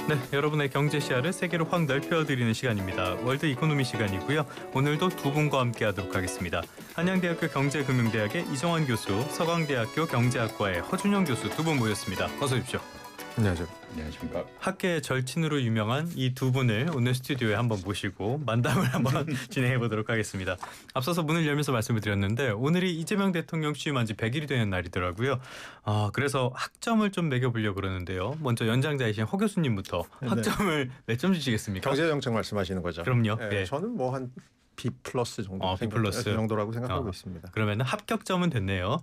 네, 여러분의 경제 시야를 세계로 확 넓혀드리는 시간입니다. 월드 이코노미 시간이고요. 오늘도 두 분과 함께하도록 하겠습니다. 한양대학교 경제금융대학의 이정환 교수, 서강대학교 경제학과의 허준영 교수 두 분 모였습니다. 어서 오십시오. 안녕하세요. 안녕하십니까. 학계의 절친으로 유명한 이 두 분을 오늘 스튜디오에 한번 모시고 만담을 한번 진행해 보도록 하겠습니다. 앞서서 문을 열면서 말씀을 드렸는데 오늘이 이재명 대통령 취임한 지 100일이 되는 날이더라고요. 그래서 학점을 좀 매겨보려고 그러는데요. 먼저 연장자이신 허 교수님부터 학점을 몇 점 주시겠습니까? 경제정책 말씀하시는 거죠? 그럼요. 네, 네. 저는 뭐 한 B+ 정도 B+. 정도라고 생각하고 있습니다. 그러면 합격점은 됐네요.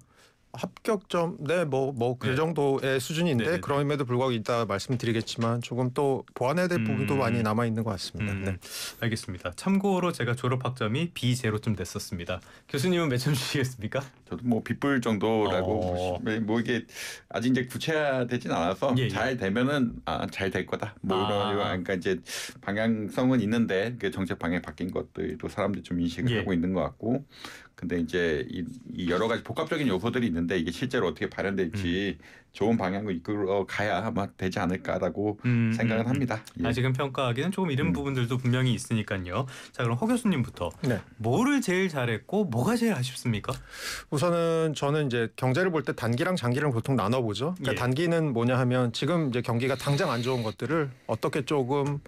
합격점, 네, 그 네. 정도의 수준인데 네네네. 그럼에도 불구하고 이따 말씀드리겠지만 조금 또 보완해야 될 부분도 많이 남아 있는 것 같습니다. 네. 알겠습니다. 참고로 제가 졸업 학점이 B0쯤 됐었습니다. 교수님은 몇 점 주시겠습니까? 저도 뭐 빗불 정도라고 뭐 이게 아직 이제 구체화되진 않아서 예, 예. 잘 되면은 잘 될 거다. 뭐 이런 그러니까 이제 방향성은 있는데 그 정책 방향 바뀐 것들도 사람들이 좀 인식을 예. 하고 있는 것 같고. 근데 이제 이 여러 가지 복합적인 요소들이 있는데 이게 실제로 어떻게 발현될지 좋은 방향으로 이끌어 가야 아마 되지 않을까라고 생각은 합니다. 예. 아직은 평가하기는 조금 이른 부분들도 분명히 있으니까요. 자, 그럼 허 교수님부터 네. 뭐를 제일 잘했고 뭐가 제일 아쉽습니까? 우선은 저는 이제 경제를 볼 때 단기랑 장기를 보통 나눠보죠. 그러니까 예. 단기는 뭐냐 하면 지금 이제 경기가 당장 안 좋은 것들을 어떻게 조금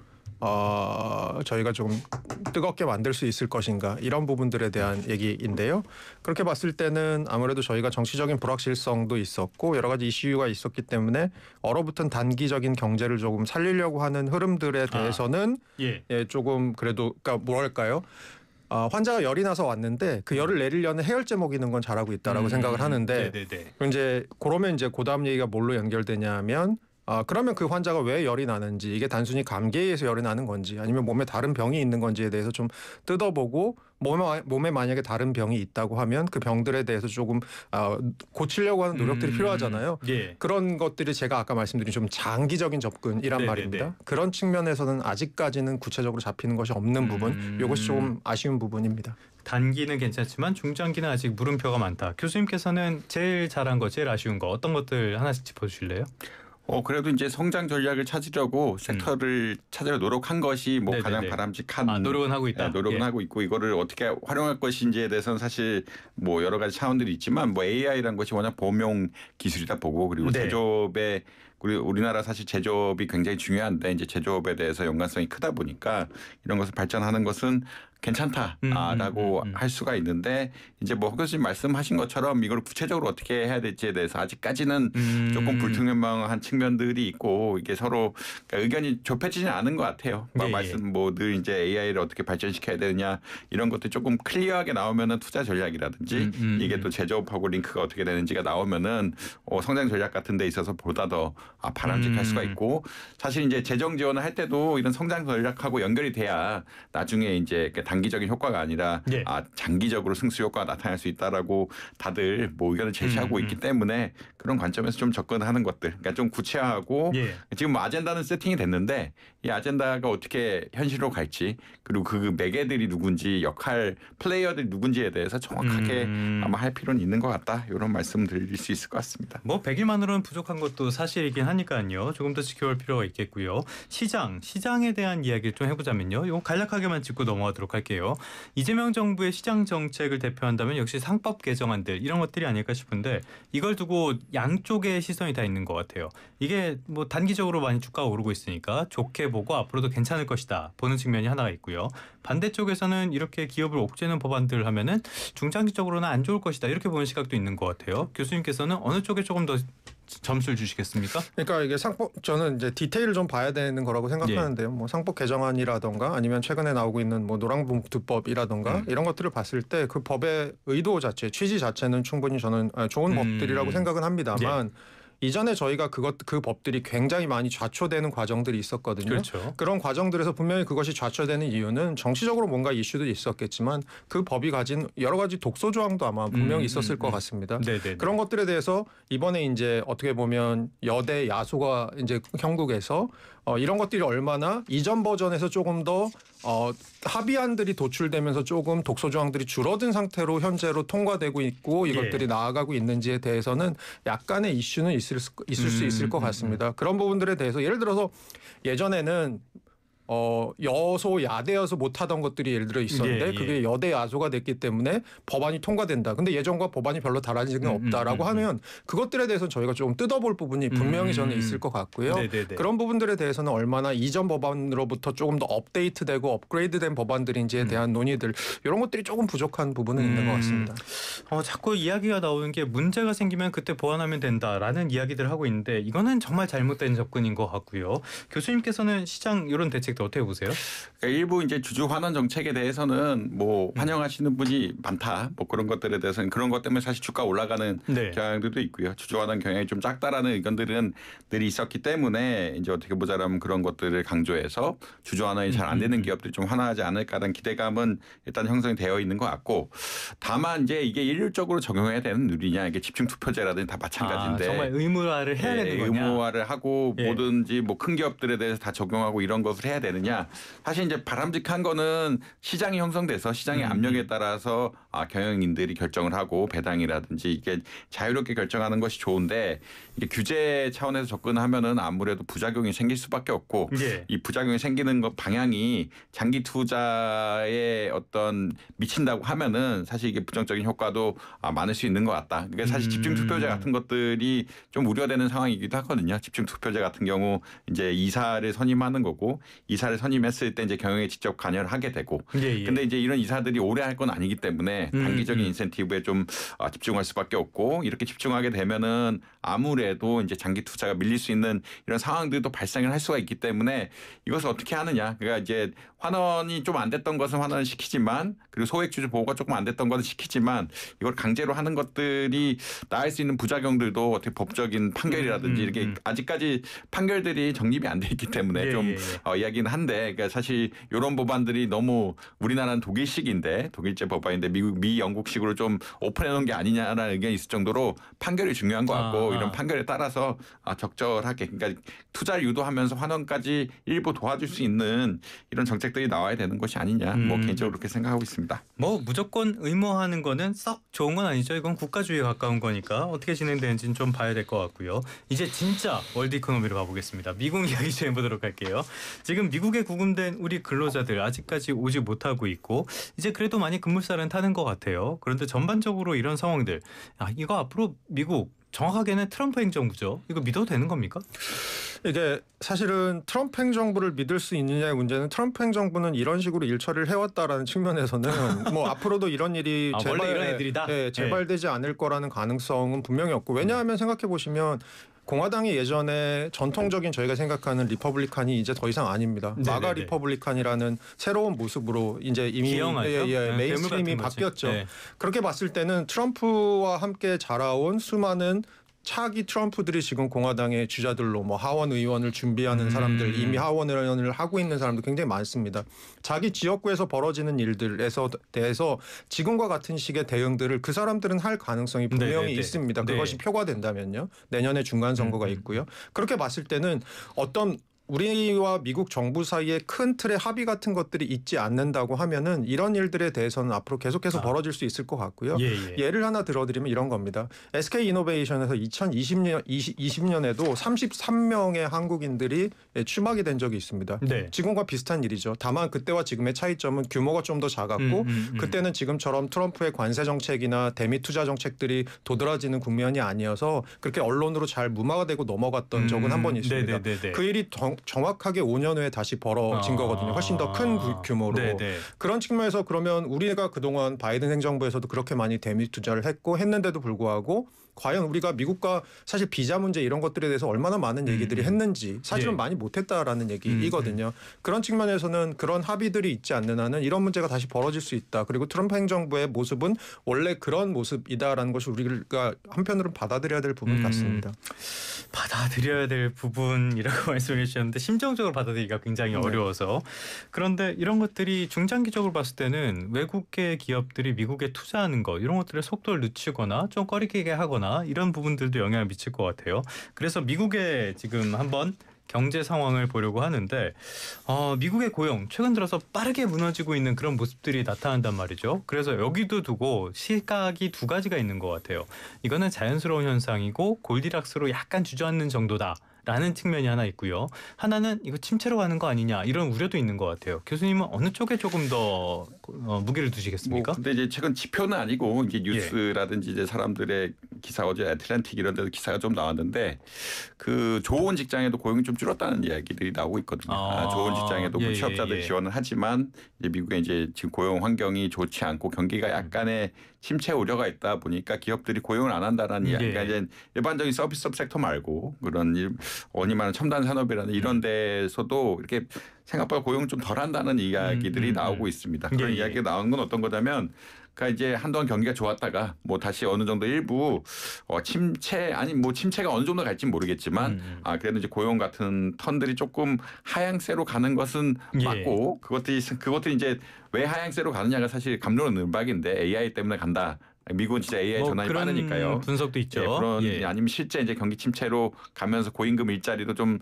저희가 좀 뜨겁게 만들 수 있을 것인가 이런 부분들에 대한 얘기인데요. 그렇게 봤을 때는 아무래도 저희가 정치적인 불확실성도 있었고 여러 가지 이슈가 있었기 때문에 얼어붙은 단기적인 경제를 조금 살리려고 하는 흐름들에 대해서는 예. 조금 그래도 그러니까 뭐랄까요? 환자가 열이 나서 왔는데 그 열을 내리려는 해열제 먹이는 건 잘하고 있다라고 생각을 하는데 네네네. 이제 그러면 이제 그다음 얘기가 뭘로 연결되냐면 그러면 그 환자가 왜 열이 나는지 이게 단순히 감기에 의해서 열이 나는 건지 아니면 몸에 다른 병이 있는 건지에 대해서 좀 뜯어보고 몸에 만약에 다른 병이 있다고 하면 그 병들에 대해서 조금 고치려고 하는 노력들이 필요하잖아요. 예. 그런 것들이 제가 아까 말씀드린 좀 장기적인 접근이란 네네네. 말입니다. 그런 측면에서는 아직까지는 구체적으로 잡히는 것이 없는 부분 이것이 조금 아쉬운 부분입니다. 단기는 괜찮지만 중장기는 아직 물음표가 많다. 교수님께서는 제일 잘한 거, 제일 아쉬운 거 어떤 것들 하나씩 짚어주실래요? 그래도 이제 성장 전략을 찾으려고 섹터를 찾으려 노력한 것이 뭐 네네네. 가장 바람직한 노력은 하고 있다. 노력은 예. 하고 있고 이거를 어떻게 활용할 것인지에 대해서는 사실 뭐 여러 가지 차원들이 있지만 뭐 AI라는 것이 워낙 범용 기술이다 보고 그리고 네. 제조업에 우리나라 사실 제조업이 굉장히 중요한데 이제 제조업에 대해서 연관성이 크다 보니까 이런 것을 발전하는 것은 괜찮다라고 할 수가 있는데 이제 뭐 허 교수님 말씀하신 것처럼 이걸 구체적으로 어떻게 해야 될지에 대해서 아직까지는 조금 불투명한 측면들이 있고 이게 서로 그러니까 의견이 좁혀지지는 않은 것 같아요. 예, 말씀 뭐 늘 이제 AI를 어떻게 발전시켜야 되느냐 이런 것들 조금 클리어하게 나오면은 투자 전략이라든지 이게 또 제조업하고 링크가 어떻게 되는지가 나오면은 성장 전략 같은 데 있어서 보다 더 바람직할 수가 있고 사실 이제 재정 지원을 할 때도 이런 성장 전략하고 연결이 돼야 나중에 이제 단기적인 효과가 아니라 예. 장기적으로 승수 효과가 나타날 수 있다라고 다들 뭐 의견을 제시하고 있기 때문에 그런 관점에서 좀 접근하는 것들 그러니까 좀 구체화하고 예. 지금 뭐 아젠다는 세팅이 됐는데 이 아젠다가 어떻게 현실로 갈지 그리고 그 매개들이 누군지 역할 플레이어들이 누군지에 대해서 정확하게 아마 할 필요는 있는 것 같다 이런 말씀 드릴 수 있을 것 같습니다. 뭐 100일만으로는 부족한 것도 사실이긴 하니까요. 조금 더 지켜볼 필요가 있겠고요. 시장에 대한 이야기를 좀 해보자면요. 이거 간략하게만 짚고 넘어가도록 할게요. 이재명 정부의 시장 정책을 대표한다면 역시 상법 개정안들 이런 것들이 아닐까 싶은데 이걸 두고 양쪽의 시선이 다 있는 것 같아요. 이게 뭐 단기적으로 많이 주가가 오르고 있으니까 좋게 보고 앞으로도 괜찮을 것이다 보는 측면이 하나가 있고요. 반대쪽에서는 이렇게 기업을 옥죄는 법안들을 하면은 중장기적으로는 안 좋을 것이다 이렇게 보는 시각도 있는 것 같아요. 교수님께서는 어느 쪽에 조금 더 점수를 주시겠습니까? 그러니까 이게 저는 이제 디테일을 좀 봐야 되는 거라고 생각하는데요. 뭐 상법 개정안이라던가 아니면 최근에 나오고 있는 뭐 노란봉투법이라던가 이런 것들을 봤을 때 그 법의 의도 자체, 취지 자체는 충분히 저는 좋은 법들이라고 생각은 합니다만 이전에 저희가 그 법들이 굉장히 많이 좌초되는 과정들이 있었거든요. 그렇죠. 그런 과정들에서 분명히 그것이 좌초되는 이유는 정치적으로 뭔가 이슈도 있었겠지만 그 법이 가진 여러 가지 독소 조항도 아마 분명히 있었을 것 같습니다. 네네네. 그런 것들에 대해서 이번에 이제 어떻게 보면 여대 야소가 이제 형국에서 이런 것들이 얼마나 이전 버전에서 조금 더 합의안들이 도출되면서 조금 독소 조항들이 줄어든 상태로 현재로 통과되고 있고 이것들이 나아가고 있는지에 대해서는 약간의 이슈는 있을 수 있을 것 같습니다. 그런 부분들에 대해서 예를 들어서 예전에는 여소야대여서 못하던 것들이 예를 들어 있었는데 그게 여대 야소가 됐기 때문에 법안이 통과된다. 근데 예전과 법안이 별로 달라진 건 없다라고 하면 그것들에 대해서는 저희가 조금 뜯어볼 부분이 분명히 저는 있을 것 같고요. 그런 부분들에 대해서는 얼마나 이전 법안으로부터 조금 더 업데이트되고 업그레이드된 법안들인지에 대한 논의들 이런 것들이 조금 부족한 부분은 있는 것 같습니다. 자꾸 이야기가 나오는 게 문제가 생기면 그때 보완하면 된다라는 이야기들을 하고 있는데 이거는 정말 잘못된 접근인 것 같고요. 교수님께서는 시장 이런 대책도 어떻게 보세요? 그러니까 일부 이제 주주 환원 정책에 대해서는 뭐 환영하시는 분이 많다. 뭐 그런 것들에 대해서는 그런 것 때문에 사실 주가 올라가는 경향들도 있고요. 주주 환원 경향이 좀 작다라는 의견들은 늘 있었기 때문에 이제 어떻게 보자라면 그런 것들을 강조해서 주주 환원이 잘 안 되는 기업들이 좀 환원하지 않을까라는 기대감은 일단 형성이 되어 있는 것 같고 다만 이제 이게 일률적으로 적용해야 되는 룰이냐 이게 집중 투표제라든지 다 마찬가지인데 정말 의무화를 해야 되는 거냐? 의무화를 하고 뭐든지 뭐 큰 기업들에 대해서 다 적용하고 이런 것을 해야 되느냐. 사실 이제 바람직한 거는 시장이 형성돼서 시장의 압력에 따라서 경영인들이 결정을 하고 배당이라든지 이게 자유롭게 결정하는 것이 좋은데 이게 규제 차원에서 접근하면은 아무래도 부작용이 생길 수밖에 없고 이 부작용이 생기는 것 방향이 장기 투자에 어떤 미친다고 하면은 사실 이게 부정적인 효과도 많을 수 있는 것 같다. 그러니까 사실 집중 투표제 같은 것들이 좀 우려되는 상황이기도 하거든요. 집중 투표제 같은 경우 이제 이사를 선임하는 거고 이사를 선임했을 때 이제 경영에 직접 관여를 하게 되고 근데 이제 이런 이사들이 오래 할 건 아니기 때문에 단기적인 인센티브에 좀 집중할 수밖에 없고 이렇게 집중하게 되면은 아무래도 이제 장기 투자가 밀릴 수 있는 이런 상황들도 발생을 할 수가 있기 때문에 이것을 어떻게 하느냐. 그러니까 이제 환원이 좀 안 됐던 것은 환원을 시키지만 그리고 소액주주 보호가 조금 안 됐던 것은 시키지만 이걸 강제로 하는 것들이 나을 수 있는 부작용들도 어떻게 법적인 판결이라든지 이렇게 아직까지 판결들이 정립이 안 돼 있기 때문에 좀 이야기는 한데 그러니까 사실 이런 법안들이 너무 우리나라는 독일식인데 독일제 법안인데 미 영국식으로 좀 오픈해 놓은 게 아니냐라는 의견이 있을 정도로 판결이 중요한 것 같고 이런 판결에 따라서 적절하게 그러니까 투자를 유도하면서 환원까지 일부 도와줄 수 있는 이런 정책들이 나와야 되는 것이 아니냐 뭐 개인적으로 그렇게 생각하고 있습니다. 뭐 무조건 의무화하는 거는 썩 좋은 건 아니죠. 이건 국가주의에 가까운 거니까 어떻게 진행되는지는 좀 봐야 될 것 같고요. 이제 진짜 월드 이코노미로 가보겠습니다. 미국 이야기 좀 해보도록 할게요. 지금 미국에 구금된 우리 근로자들 아직까지 오지 못하고 있고 이제 그래도 많이 급물살은 타는 것 같아요. 그런데 전반적으로 이런 상황들 이거 앞으로 미국 정확하게는 트럼프 행정부죠. 이거 믿어도 되는 겁니까? 이게 사실은 트럼프 행정부를 믿을 수 있느냐의 문제는 트럼프 행정부는 이런 식으로 일처리를 해왔다라는 측면에서는 뭐 앞으로도 이런 일이 원래 이런 애들이다? 재발되지 않을 거라는 가능성은 분명히 없고 왜냐하면 생각해 보시면 공화당이 예전에 전통적인 저희가 생각하는 리퍼블리칸이 이제 더 이상 아닙니다. 마가 리퍼블리칸이라는 새로운 모습으로 이제 이미 메인스트림이 바뀌었죠. 그렇게 봤을 때는 트럼프와 함께 자라온 수많은 차기 트럼프들이 지금 공화당의 주자들로 뭐 하원 의원을 준비하는 사람들 이미 하원 의원을 하고 있는 사람도 굉장히 많습니다. 자기 지역구에서 벌어지는 일들에서 대해서 지금과 같은 식의 대응들을 그 사람들은 할 가능성이 분명히 있습니다. 그것이 표가 된다면요. 내년에 중간 선거가 있고요. 그렇게 봤을 때는 어떤 우리와 미국 정부 사이에 큰 틀의 합의 같은 것들이 있지 않는다고 하면은 이런 일들에 대해서는 앞으로 계속해서 벌어질 수 있을 것 같고요. 예를 하나 들어드리면 이런 겁니다. SK 이노베이션에서 2020년에도 33명의 한국인들이 출마하게 된 적이 있습니다. 지금과 비슷한 일이죠. 다만 그때와 지금의 차이점은 규모가 좀 더 작았고 그때는 지금처럼 트럼프의 관세 정책이나 대미 투자 정책들이 도드라지는 국면이 아니어서 그렇게 언론으로 잘 무마가 되고 넘어갔던 적은 한 번 있습니다. 그 일이 정확하게 5년 후에 다시 벌어진 거거든요. 훨씬 더 큰 규모로. 그런 측면에서 그러면 우리가 그동안 바이든 행정부에서도 그렇게 많이 대미 투자를 했는데도 불구하고 과연 우리가 미국과 사실 비자 문제 이런 것들에 대해서 얼마나 많은 얘기들이 했는지 사실은 많이 못했다라는 얘기이거든요. 그런 측면에서는 그런 합의들이 있지 않는 한은 이런 문제가 다시 벌어질 수 있다. 그리고 트럼프 행정부의 모습은 원래 그런 모습이다라는 것을 우리가 한편으로는 받아들여야 될 부분 같습니다. 받아들여야 될 부분이라고 말씀해 주셨는데 심정적으로 받아들이기가 굉장히 어려워서 그런데 이런 것들이 중장기적으로 봤을 때는 외국계 기업들이 미국에 투자하는 거 이런 것들의 속도를 늦추거나 좀 꺼리게 하거나 이런 부분들도 영향을 미칠 것 같아요. 그래서 미국에 지금 한번 경제 상황을 보려고 하는데 미국의 고용 최근 들어서 빠르게 무너지고 있는 그런 모습들이 나타난단 말이죠. 그래서 여기도 두고 시각이 두 가지가 있는 것 같아요. 이거는 자연스러운 현상이고 골디락스로 약간 주저앉는 정도다. 라는 측면이 하나 있고요. 하나는 이거 침체로 가는 거 아니냐 이런 우려도 있는 것 같아요. 교수님은 어느 쪽에 조금 더 무게를 두시겠습니까? 근데 이제 최근 지표는 아니고 이제 뉴스라든지 이제 사람들의 기사 어제 애틀랜틱 이런 데서 기사가 좀 나왔는데 그 좋은 직장에도 고용이 좀 줄었다는 이야기들이 나오고 있거든요. 좋은 직장에도 취업자들 지원을 하지만 이제 미국의 이제 지금 고용 환경이 좋지 않고 경기가 약간의 침체 우려가 있다 보니까 기업들이 고용을 안 한다는 이야기가 이제 일반적인 서비스업 섹터 말고 그런 원이 많은 첨단 산업이라는 이런 데서도 이렇게 생각보다 고용 좀 덜한다는 이야기들이 나오고 있습니다. 그런 이야기가 나온 건 어떤 거냐면 그러니까 이제 한동안 경기가 좋았다가 뭐 다시 어느 정도 일부 침체가 어느 정도 갈지는 모르겠지만 그래도 이제 고용 같은 턴들이 조금 하향세로 가는 것은 맞고 그것들이 이제 왜 하향세로 가느냐가 사실 감론을박인데 AI 때문에 간다. 미국은 진짜 AI 전환이 그런 빠르니까요. 분석도 있죠. 아니면 실제 이제 경기 침체로 가면서 고임금 일자리도 좀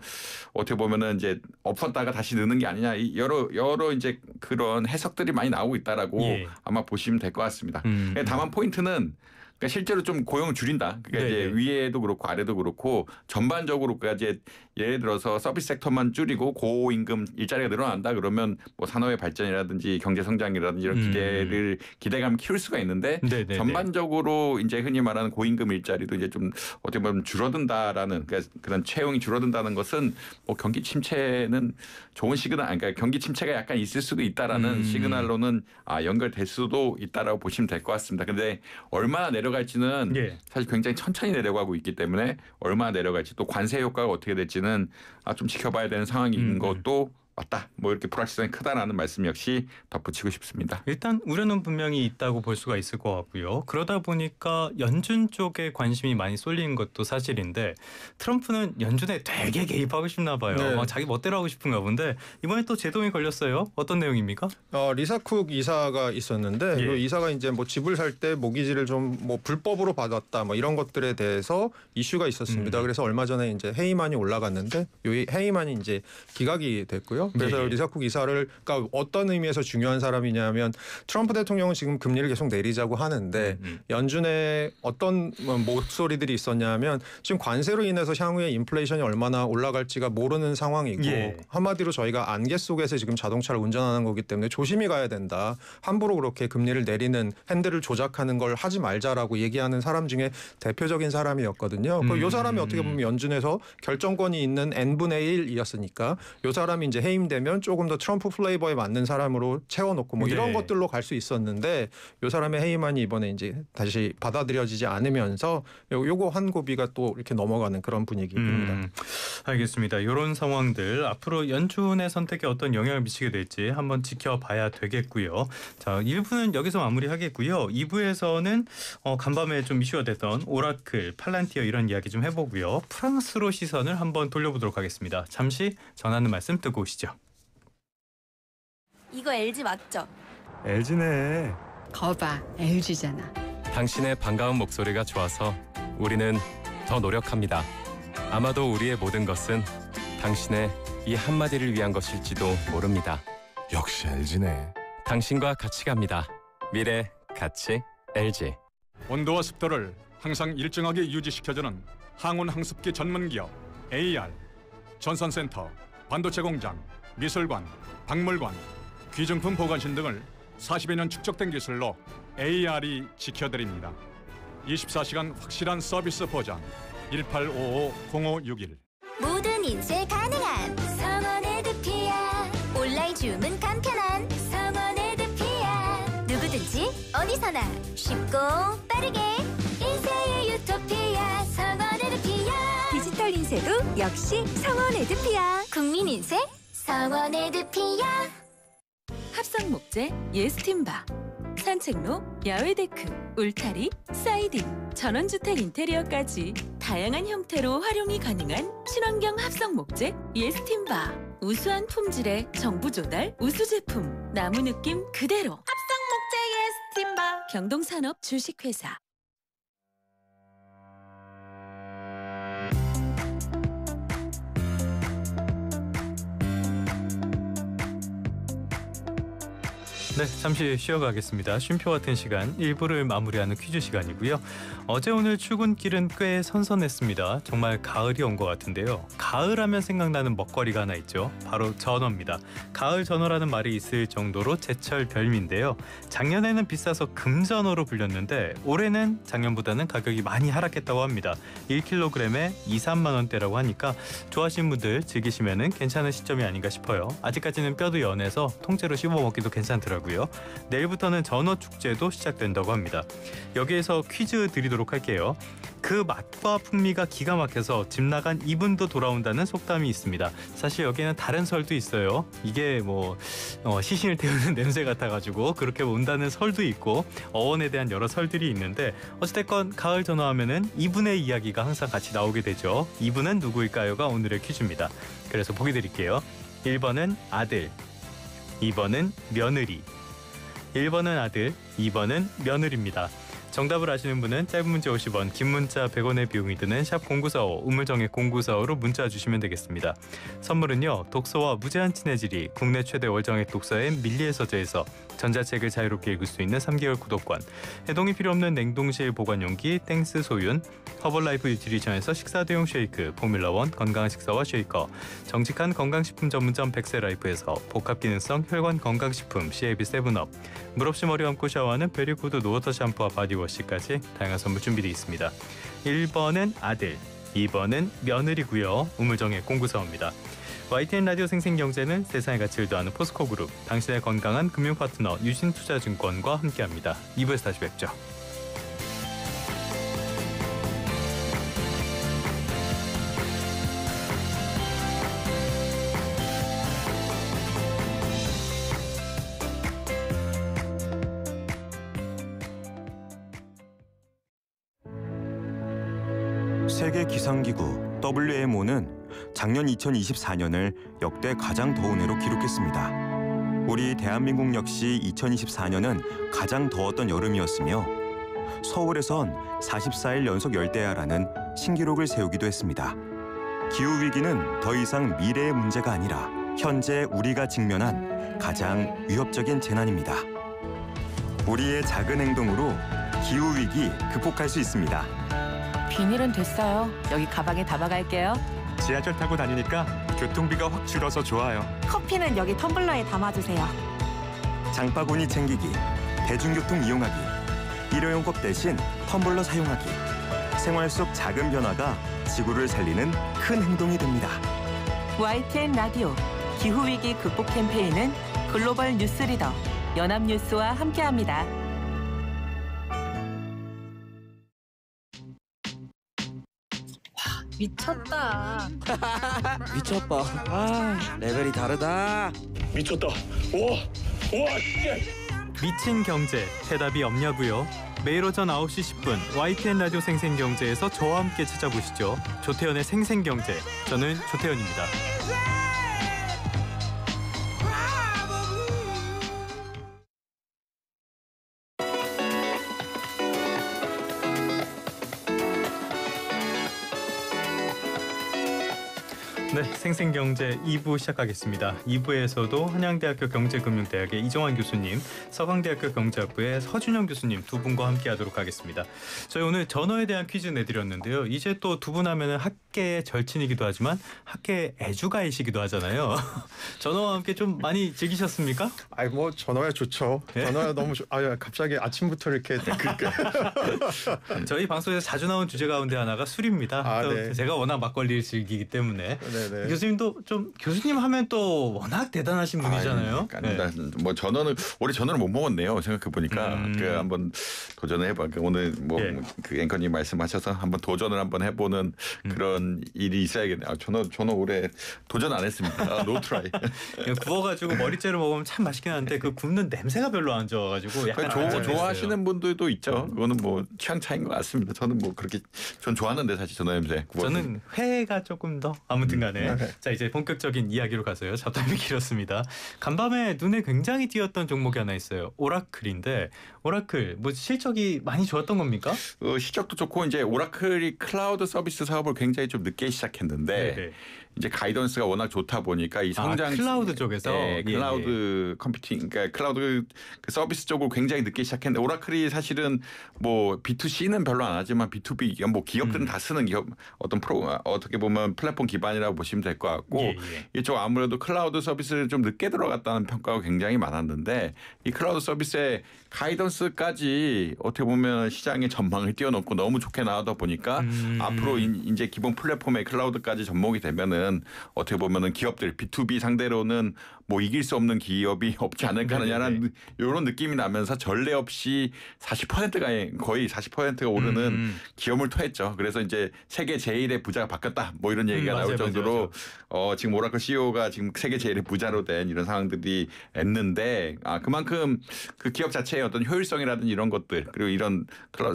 어떻게 보면은 이제 없었다가 다시 느는 게 아니냐 여러 이제 그런 해석들이 많이 나오고 있다라고 아마 보시면 될 것 같습니다. 다만 포인트는 그러니까 실제로 좀 고용을 줄인다. 그러니까 이제 위에도 그렇고 아래도 그렇고 전반적으로 그러니까 이제 예를 들어서 서비스 섹터만 줄이고 고임금 일자리가 늘어난다 그러면 뭐 산업의 발전이라든지 경제 성장이라든지 이런 기대감 키울 수가 있는데 전반적으로 이제 흔히 말하는 고임금 일자리도 이제 좀 어떻게 보면 줄어든다라는 그러니까 그런 채용이 줄어든다는 것은 뭐 경기 침체는 좋은 시그널, 그러니까 경기 침체가 약간 있을 수도 있다라는 시그널로는 연결될 수도 있다라고 보시면 될 것 같습니다. 그런데 얼마나 내려갈지는 사실 굉장히 천천히 내려가고 있기 때문에 얼마나 내려갈지 또 관세 효과가 어떻게 될지는 좀 지켜봐야 되는 상황인 것도 맞다. 뭐 이렇게 불확실성이 크다라는 말씀 역시 덧붙이고 싶습니다. 일단 우려는 분명히 있다고 볼 수가 있을 것 같고요. 그러다 보니까 연준 쪽에 관심이 많이 쏠리는 것도 사실인데 트럼프는 연준에 되게 개입하고 싶나 봐요. 자기 멋대로 하고 싶은가 본데 이번에 또 제동이 걸렸어요. 어떤 내용입니까? 리사 쿡 이사가 있었는데 그 이사가 이제 뭐 집을 살 때 모기지를 좀 뭐 불법으로 받았다 뭐 이런 것들에 대해서 이슈가 있었습니다. 그래서 얼마 전에 이제 해임안이 올라갔는데 이 해임안이 이제 기각이 됐고요. 그래서 리사 쿡 이사를 그러니까 어떤 의미에서 중요한 사람이냐면 트럼프 대통령은 지금 금리를 계속 내리자고 하는데 연준에 어떤 목소리들이 있었냐면 지금 관세로 인해서 향후에 인플레이션이 얼마나 올라갈지가 모르는 상황이고 한마디로 저희가 안개 속에서 지금 자동차를 운전하는 거기 때문에 조심히 가야 된다. 함부로 그렇게 금리를 내리는 핸들을 조작하는 걸 하지 말자라고 얘기하는 사람 중에 대표적인 사람이었거든요. 이 사람이 어떻게 보면 연준에서 결정권이 있는 n분의 1이었으니까 이 사람이 이제 해임되면 조금 더 트럼프 플레이버에 맞는 사람으로 채워놓고 뭐 이런 것들로 갈 수 있었는데 이 사람의 해임안이 이번에 이제 다시 받아들여지지 않으면서 요거 한 고비가 또 이렇게 넘어가는 그런 분위기입니다. 알겠습니다. 이런 상황들 앞으로 연준의 선택에 어떤 영향을 미치게 될지 한번 지켜봐야 되겠고요. 자, 1부는 여기서 마무리하겠고요. 2부에서는 간밤에 좀 이슈가 됐던 오라클, 팔란티어 이런 이야기 좀 해보고요. 프랑스로 시선을 한번 돌려보도록 하겠습니다. 잠시 전하는 말씀 듣고 오시죠. 이거 LG 맞죠? LG네. 거봐, LG잖아. 당신의 반가운 목소리가 좋아서 우리는 더 노력합니다. 아마도 우리의 모든 것은 당신의 이 한마디를 위한 것일지도 모릅니다. 역시 LG네. 당신과 같이 갑니다. 미래 같이 LG. 온도와 습도를 항상 일정하게 유지시켜주는 항온 항습기 전문기업 AR. 전선센터, 반도체 공장, 미술관, 박물관, 귀중품 보관실 등을 40여 년 축적된 기술로 AR이 지켜드립니다. 24시간 확실한 서비스 보장 1855-0561. 모든 인쇄 가능한 성원 에드피아. 온라인 주문 간편한 성원 에드피아. 누구든지 어디서나 쉽고 빠르게 인쇄의 유토피아 성원 에드피아. 디지털 인쇄도 역시 성원 에드피아. 국민 인쇄 성원 에드피아. 합성 목재 예스팀바, 산책로, 야외 데크, 울타리, 사이딩, 전원주택 인테리어까지 다양한 형태로 활용이 가능한 친환경 합성 목재 예스팀바. 우수한 품질의 정부 조달 우수 제품, 나무 느낌 그대로. 합성 목재 예스팀바. 경동산업 주식회사. 네, 잠시 쉬어가겠습니다. 쉼표 같은 시간 1부를 마무리하는 퀴즈 시간이고요. 어제 오늘 출근길은 꽤 선선했습니다. 정말 가을이 온 것 같은데요. 가을하면 생각나는 먹거리가 하나 있죠. 바로 전어입니다. 가을 전어라는 말이 있을 정도로 제철 별미인데요. 작년에는 비싸서 금전어로 불렸는데 올해는 작년보다는 가격이 많이 하락했다고 합니다. 1kg에 2, 3만 원대라고 하니까 좋아하시는 분들 즐기시면 괜찮은 시점이 아닌가 싶어요. 아직까지는 뼈도 연해서 통째로 씹어 먹기도 괜찮더라고요. 내일부터는 전어 축제도 시작된다고 합니다. 여기에서 퀴즈 드리도록 할게요. 그 맛과 풍미가 기가 막혀서 집 나간 이분도 돌아온다는 속담이 있습니다. 사실 여기에는 다른 설도 있어요. 이게 시신을 태우는 냄새 같아가지고 그렇게 온다는 설도 있고 어원에 대한 여러 설들이 있는데 어찌됐건 가을 전어하면은 이분의 이야기가 항상 같이 나오게 되죠. 이분은 누구일까요가 오늘의 퀴즈입니다. 그래서 보기 드릴게요. 1번은 아들, 2번은 며느리, 1번은 아들, 2번은 며느리입니다. 정답을 아시는 분은 짧은 문자 50원, 긴 문자 100원의 비용이 드는 샵 0945, 우물정의 0945로 문자 주시면 되겠습니다. 선물은요. 독서와 무제한 친해지리, 국내 최대 월정액 독서인 밀리의 서재에서 전자책을 자유롭게 읽을 수 있는 3개월 구독권, 해동이 필요 없는 냉동실 보관용기 땡스 소윤, 허벌라이프 뉴트리션에서 식사 대용 쉐이크, 포뮬러원 건강한 식사와 쉐이커, 정직한 건강식품 전문점 백세라이프에서 복합기능성 혈관 건강식품 CAB 세븐업, 물 없이 머리 감고 샤워하는 베리구드 노워터 샴푸와 바디워시까지 다양한 선물 준비되어 있습니다. 1번은 아들, 2번은 며느리고요. 우물정의 0945입니다. YTN 라디오 생생경제는 세상의 가치를 더하는 포스코그룹, 당신의 건강한 금융 파트너 유신투자증권과 함께합니다. 2부에서 다시 뵙죠. 세계 기상기구 WMO는 작년 2024년을 역대 가장 더운 해로 기록했습니다. 우리 대한민국 역시 2024년은 가장 더웠던 여름이었으며 서울에선 44일 연속 열대야라는 신기록을 세우기도 했습니다. 기후위기는 더 이상 미래의 문제가 아니라 현재 우리가 직면한 가장 위협적인 재난입니다. 우리의 작은 행동으로 기후위기 극복할 수 있습니다. 비닐은 됐어요. 여기 가방에 담아갈게요. 지하철 타고 다니니까 교통비가 확 줄어서 좋아요. 커피는 여기 텀블러에 담아주세요. 장바구니 챙기기, 대중교통 이용하기, 일회용 컵 대신 텀블러 사용하기. 생활 속 작은 변화가 지구를 살리는 큰 행동이 됩니다. YTN 라디오 기후위기 극복 캠페인은 글로벌 뉴스 리더 연합뉴스와 함께합니다. 미쳤다. 미쳤다. 레벨이 다르다. 미쳤다. 와. 미친 경제 해답이 없냐고요? 매일 오전 9시 10분 YTN 라디오 생생경제에서 저와 함께 찾아보시죠. 조태현의 생생경제. 저는 조태현입니다. 네, 생생경제 2부 시작하겠습니다. 2부에서도 한양대학교 경제금융대학의 이정환 교수님, 서강대학교 경제학부의 서준영 교수님 두 분과 함께하도록 하겠습니다. 저희 오늘 전어에 대한 퀴즈 내드렸는데요. 이제 또 두 분 하면은 학계의 절친이기도 하지만 학계의 애주가이시기도 하잖아요. 전어와 함께 좀 많이 즐기셨습니까? 전어야 좋죠. 네? 전어야 너무 갑자기 아침부터 이렇게 저희 방송에서 자주 나온 주제 가운데 하나가 술입니다. 네. 제가 워낙 막걸리를 즐기기 때문에. 네네. 교수님도 좀 교수님 하면 또 워낙 대단하신 분이잖아요. 네. 뭐 올해 전어를 못 먹었네요. 생각해 보니까 한번 도전을 해봐. 오늘 그 앵커님 말씀하셔서 한번 도전을 한번 해보는 그런 일이 있어야겠네요. 전어 올해 도전 안 했습니다. 노 트라이. 구워가지고 머리째로 먹으면 참 맛있긴 한데 그 굽는 냄새가 별로 안 좋아가지고 약간 좋아하시는 분들도 있죠. 그거는 뭐 취향 차이인 것 같습니다. 저는 뭐 그렇게 전 좋아하는데 사실 전어 냄새. 저는 회가 조금 더 아무튼간에. 시간에. 자, 이제 본격적인 이야기로 가서요. 잡담이 길었습니다. 간밤에 눈에 굉장히 띄었던 종목이 하나 있어요. 오라클인데 오라클 뭐 실적이 많이 좋았던 겁니까? 실적도 좋고 이제 오라클이 클라우드 서비스 사업을 굉장히 좀 늦게 시작했는데 네네. 이제 가이던스가 워낙 좋다 보니까 이 성장 클라우드 쪽에서 클라우드 컴퓨팅 그러니까 클라우드 그 서비스 쪽을 굉장히 늦게 시작했는데 오라클이 사실은 뭐 B2C는 별로 안 하지만 B2B 뭐 기업들은 다 쓰는 기업 어떤 어떻게 보면 플랫폼 기반이라고 보시면 될 것 같고 이쪽 아무래도 클라우드 서비스를 좀 늦게 들어갔다는 평가가 굉장히 많았는데 이 클라우드 서비스의 가이던스까지 어떻게 보면 시장의 전망을 띄워놓고 너무 좋게 나오다 보니까 앞으로 이제 기본 플랫폼의 클라우드까지 접목이 되면은 어떻게 보면은 기업들 B2B 상대로는 뭐 이길 수 없는 기업이 없지 않을까 하느냐는 이런 느낌이 나면서 전례 없이 40%가 거의 40%가 오르는 기염을 토했죠. 그래서 이제 세계 제일의 부자가 바뀌었다. 뭐 이런 얘기가 나올 정도로 지금 오라클 CEO가 지금 세계 제일의 부자로 된 이런 상황들이 있는데 그만큼 그 기업 자체의 어떤 효율성이라든지 이런 것들 그리고 이런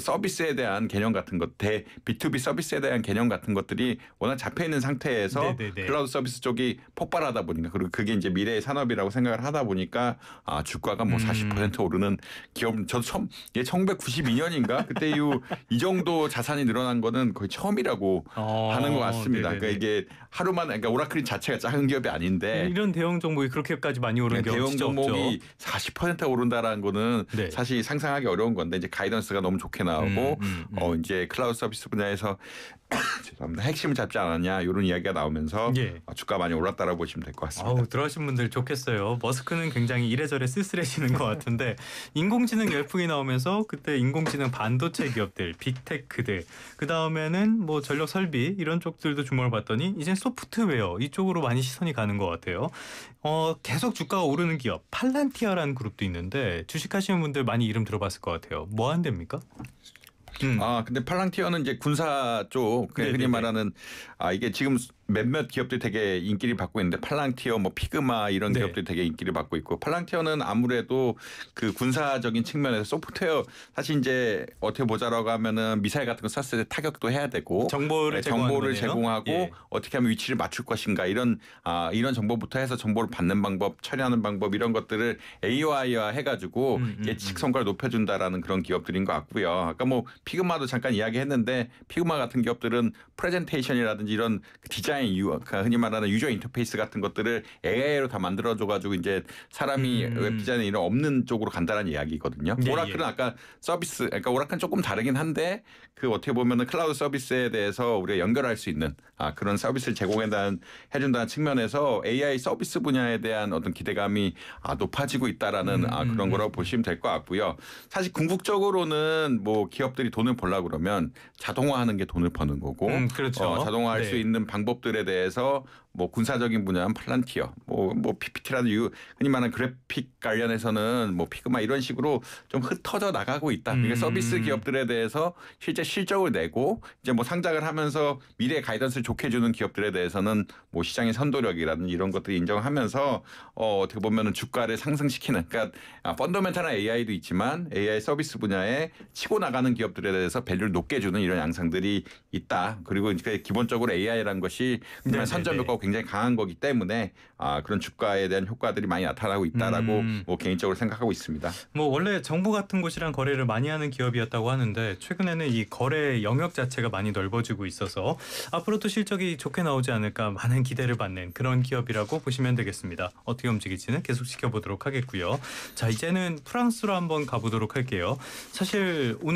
서비스에 대한 개념 같은 것, B2B 서비스에 대한 개념 같은 것들이 워낙 잡혀 있는 상태에서 클라우드 서비스 쪽이 폭발하다 보니까 그리고 그게 이제 미래의 산업이라고 생각을 하다 보니까 주가가 뭐 40% 오르는 기업 저도 1992년인가 그때 이후 이 정도 자산이 늘어난 거는 거의 처음이라고 하는 것 같습니다. 그러니까 이게 하루만 그러니까 오라클이 자체가 작은 기업이 아닌데 이런 대형 종목이 그렇게까지 많이 오르는 게 대형 진짜 종목이 없죠. 40% 오른다라는 거는 사실 상상하기 어려운 건데 이제 가이던스가 너무 좋게 나오고 이제 클라우드 서비스 분야에서 죄송합니다. 핵심을 잡지 않았냐 이런 이야기가 나오면서 주가 많이 올랐다라고 보시면 될 것 같습니다. 들어가신 분들 좋겠어요. 머스크는 굉장히 이래저래 쓸쓸해지는 것 같은데 인공지능 열풍이 나오면서 그때 인공지능 반도체 기업들, 빅테크들 그 다음에는 뭐 전력 설비 이런 쪽들도 주목을 받더니 이제 소프트웨어 이쪽으로 많이 시선이 가는 것 같아요. 계속 주가가 오르는 기업 팔란티아라는 그룹도 있는데 주식하시는 분들 많이 이름 들어봤을 것 같아요. 뭐 한답니까? 근데 팔랑티어는 이제 군사 쪽 흔히 말하는 이게 지금 몇몇 기업들이 되게 인기를 받고 있는데 팔랑티어, 뭐 피그마 이런 기업들이 되게 인기를 받고 있고 팔랑티어는 아무래도 그 군사적인 측면에서 소프트웨어 사실 이제 어떻게 보자라고 하면은 미사일 같은 거 쐈을 때 타격도 해야 되고 정보를 제공하고 어떻게 하면 위치를 맞출 것인가 이런 정보부터 해서 정보를 받는 방법, 처리하는 방법 이런 것들을 AI화 해가지고 예측 성과를 높여준다라는 그런 기업들인 것 같고요. 아까 뭐 피그마도 잠깐 이야기했는데 피그마 같은 기업들은 프레젠테이션이라든지 이런 디자인 흔히 말하는 유저 인터페이스 같은 것들을 AI로 다 만들어줘가지고 이제 사람이 웹 디자인에 이런 없는 쪽으로 간다는 이야기거든요. 오라클은 아까 서비스, 그러니까 오라클은 조금 다르긴 한데 그 어떻게 보면은 클라우드 서비스에 대해서 우리가 연결할 수 있는 그런 서비스를 해준다는 측면에서 AI 서비스 분야에 대한 어떤 기대감이 높아지고 있다라는 그런 거라고 보시면 될 것 같고요. 사실 궁극적으로는 뭐 기업들이 돈을 벌려고 그러면 자동화하는 게 돈을 버는 거고 그렇죠. 자동화할 수 있는 방법들에 대해서 뭐 군사적인 분야는 팔란티어, 뭐 PPT라는 흔히 말하는 그래픽 관련해서는 뭐 피그마 이런 식으로 좀 흩어져 나가고 있다. 그러니까 서비스 기업들에 대해서 실제 실적을 내고 이제 뭐 상장을 하면서 미래 가이던스를 좋게 해주는 기업들에 대해서는 뭐 시장의 선도력이라든지 이런 것들을 인정하면서 어떻게 보면은 주가를 상승시키는 그러니까 펀더멘탈한 AI도 있지만 AI 서비스 분야에 치고 나가는 기업들에 대해서 밸류를 높게 주는 이런 양상들이 있다. 그리고 기본적으로 AI라는 것이 선점 효과가 굉장히 강한 거기 때문에 그런 주가에 대한 효과들이 많이 나타나고 있다라고 뭐 개인적으로 생각하고 있습니다. 뭐 원래 정부 같은 곳이랑 거래를 많이 하는 기업이었다고 하는데 최근에는 이 거래 영역 자체가 많이 넓어지고 있어서 앞으로도 실적이 좋게 나오지 않을까 많은 기대를 받는 그런 기업이라고 보시면 되겠습니다. 어떻게 움직일지는 계속 지켜보도록 하겠고요. 자, 이제는 프랑스로 한번 가보도록 할게요. 사실 오늘